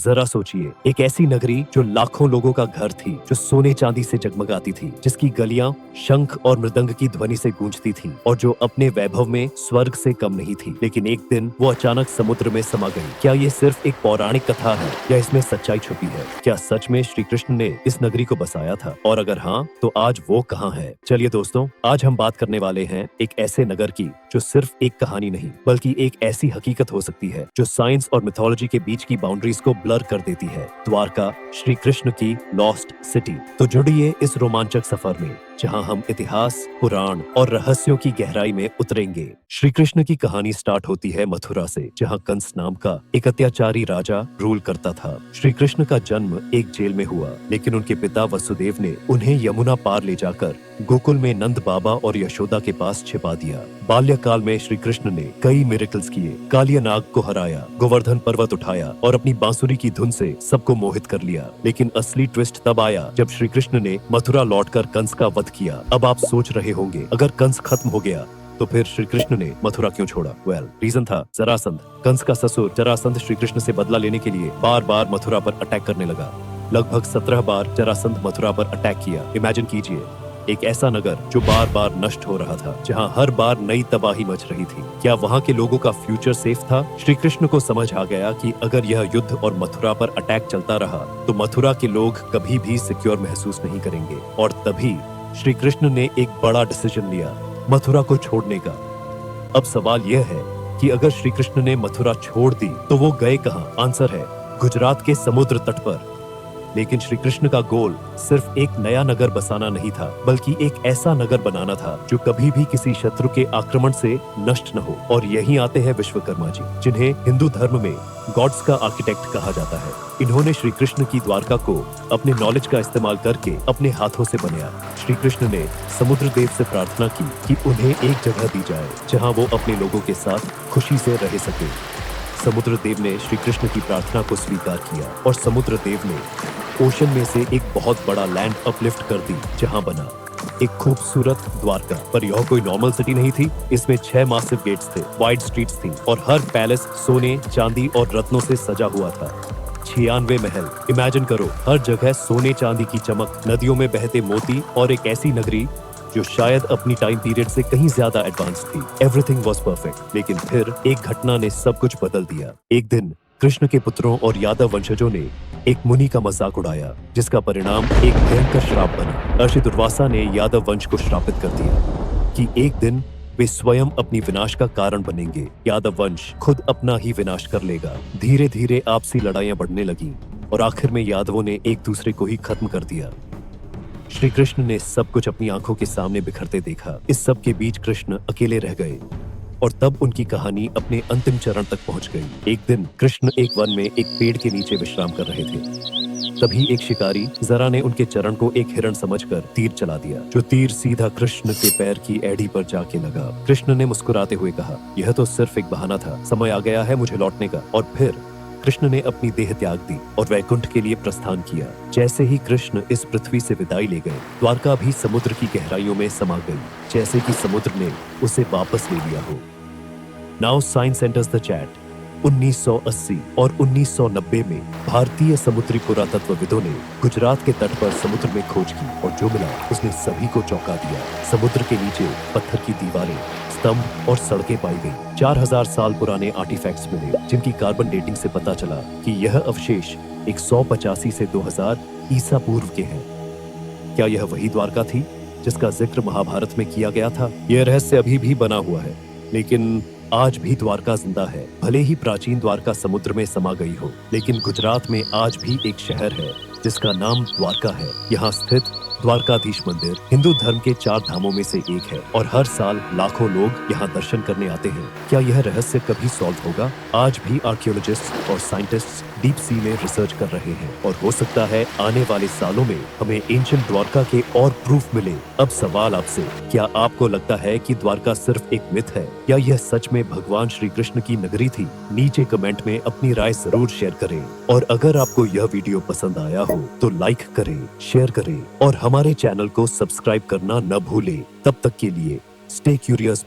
जरा सोचिए, एक ऐसी नगरी जो लाखों लोगों का घर थी, जो सोने चांदी से जगमगाती थी, जिसकी गलियां शंख और मृदंग की ध्वनि से गूंजती थी और जो अपने वैभव में स्वर्ग से कम नहीं थी। लेकिन एक दिन वो अचानक समुद्र में समा गई। क्या ये सिर्फ एक पौराणिक कथा है या इसमें सच्चाई छुपी है? क्या सच में श्री कृष्ण ने इस नगरी को बसाया था? और अगर हाँ, तो आज वो कहाँ है? चलिए दोस्तों, आज हम बात करने वाले हैं एक ऐसे नगर की जो सिर्फ एक कहानी नहीं, बल्कि एक ऐसी हकीकत हो सकती है जो साइंस और मिथोलॉजी के बीच की बाउंड्रीज को ब्लर कर देती है। द्वारका, श्री कृष्ण की लॉस्ट सिटी। तो जुड़िए इस रोमांचक सफर में, जहां हम इतिहास, पुराण और रहस्यों की गहराई में उतरेंगे। श्री कृष्ण की कहानी स्टार्ट होती है मथुरा से, जहां कंस नाम का एक अत्याचारी राजा रूल करता था। श्री कृष्ण का जन्म एक जेल में हुआ, लेकिन उनके पिता वसुदेव ने उन्हें यमुना पार ले जाकर गोकुल में नंद बाबा और यशोदा के पास छिपा दिया। बाल्यकाल में श्री कृष्ण ने कई मिरेकल्स किए, कालिया नाग को हराया, गोवर्धन पर्वत उठाया और अपनी बांसुरी की धुन से सबको मोहित कर लिया। लेकिन असली ट्विस्ट तब आया जब श्री कृष्ण ने मथुरा लौटकर कंस का वध किया। अब आप सोच रहे होंगे, अगर कंस खत्म हो गया तो फिर श्री कृष्ण ने मथुरा क्यों छोड़ा? रीजन था जरासंध। कंस का ससुर जरासंध श्री कृष्ण से बदला लेने के लिए बार बार मथुरा पर अटैक करने लगा। लगभग 17 बार जरासंध मथुरा पर अटैक किया। इमेजिन कीजिए, एक ऐसा नगर जो बार बार नष्ट हो रहा था, जहां हर बार नई तबाही मच रही थी। क्या वहां के लोगों का फ्यूचर सेफ था? श्री कृष्ण को समझ आ गया कि अगर यह युद्ध और मथुरा पर अटैक चलता रहा तो मथुरा के लोग कभी भी सिक्योर महसूस नहीं करेंगे। और तभी श्री कृष्ण ने एक बड़ा डिसीजन लिया, मथुरा को छोड़ने का। अब सवाल यह है कि अगर श्री कृष्ण ने मथुरा छोड़ दी तो वो गए कहां? आंसर है गुजरात के समुद्र तट पर। लेकिन श्री कृष्ण का गोल सिर्फ एक नया नगर बसाना नहीं था, बल्कि एक ऐसा नगर बनाना था जो कभी भी किसी शत्रु के आक्रमण से नष्ट न हो। और यहीं आते हैं विश्वकर्मा जी, जिन्हें हिंदू धर्म में गॉड्स का आर्किटेक्ट कहा जाता है। इन्होंने श्री कृष्ण की द्वारका को अपने नॉलेज का इस्तेमाल करके अपने हाथों से बनाया। श्री कृष्ण ने समुद्र देव से प्रार्थना की कि उन्हें एक जगह दी जाए जहां वो अपने लोगों के साथ खुशी से रह सके। समुद्र देव ने श्री कृष्ण की प्रार्थना को स्वीकार किया और समुद्र देव ने ओशन में से एक बहुत बड़ा लैंड अपलिफ्ट कर दी, जहां बना एक खूबसूरत द्वारका। पर यह कोई नॉर्मल सिटी नहीं थी। इसमें 6 मासिव गेट्स थे, वाइड स्ट्रीट्स थी और हर पैलेस सोने, चांदी और रत्नों से सजा हुआ था। 96 महल। इमेजिन करो, हर जगह सोने चांदी की चमक, नदियों में बहते मोती और एक ऐसी नगरी जो शायद अपनी टाइम पीरियड से कहीं ज्यादा एडवांस थी। Everything was perfect. लेकिन फिर एक घटना ने सब कुछ बदल दिया। एक दिन कृष्ण के पुत्रों और यादव वंशजों ने एक मुनि का मजाक उड़ाया, जिसका परिणाम एक भयंकर श्राप बना। ऋषि दुर्वासा ने यादव वंश को श्रापित कर दिया कि एक दिन वे स्वयं अपनी विनाश का कारण बनेंगे। यादव वंश खुद अपना ही विनाश कर लेगा। धीरे धीरे आपसी लड़ाइयां बढ़ने लगी और आखिर में यादवों ने एक दूसरे को ही खत्म कर दिया। श्री कृष्ण ने सब कुछ अपनी आंखों के सामने बिखरते देखा। इस सब के बीच कृष्ण अकेले रह गए और तब उनकी कहानी अपने अंतिम चरण तक पहुंच गई। एक दिन कृष्ण एक वन में एक पेड़ के नीचे विश्राम कर रहे थे। तभी एक शिकारी जरा ने उनके चरण को एक हिरण समझकर तीर चला दिया, जो तीर सीधा कृष्ण के पैर की एड़ी पर जाके लगा। कृष्ण ने मुस्कुराते हुए कहा, यह तो सिर्फ एक बहाना था, समय आ गया है मुझे लौटने का। और फिर कृष्ण ने अपनी देह त्याग दी और वैकुंठ के लिए प्रस्थान किया। जैसे ही कृष्ण इस पृथ्वी से विदाई ले गए, द्वारका भी समुद्र की गहराइयों में समा गई, जैसे कि समुद्र ने उसे वापस ले लिया हो। Now science enters the chat. 1980 और 1990 में भारतीय समुद्री पुरातत्वविदों ने गुजरात के तट पर समुद्र में खोज की और जो मिला उसने सभी को चौंका दिया। समुद्र के नीचे पत्थर की दीवारें, स्तंभ और सड़कें पाई गई। 4000 साल पुराने आर्टिफैक्ट्स मिले, जिनकी कार्बन डेटिंग से पता चला कि यह अवशेष 185 से 2000 ईसा पूर्व के हैं। क्या यह वही द्वारका थी जिसका जिक्र महाभारत में किया गया था? यह रहस्य अभी भी बना हुआ है, लेकिन आज भी द्वारका जिंदा है। भले ही प्राचीन द्वारका समुद्र में समा गई हो, लेकिन गुजरात में आज भी एक शहर है जिसका नाम द्वारका है। यहाँ स्थित द्वारकाधीश मंदिर हिंदू धर्म के 4 धामों में से एक है और हर साल लाखों लोग यहाँ दर्शन करने आते हैं। क्या यह रहस्य कभी सॉल्व होगा? आज भी आर्कियोलॉजिस्ट और साइंटिस्ट डीप सी में रिसर्च कर रहे हैं और हो सकता है आने वाले सालों में हमें एंशिएंट द्वारका के और प्रूफ मिले। अब सवाल आपसे, क्या आपको लगता है कि द्वारका सिर्फ एक मिथ है या यह सच में भगवान श्री कृष्ण की नगरी थी? नीचे कमेंट में अपनी राय जरूर शेयर करें और अगर आपको यह वीडियो पसंद आया हो तो लाइक करें, शेयर करें और हमारे चैनल को सब्सक्राइब करना न भूलें। तब तक के लिए स्टे क्यूरियस।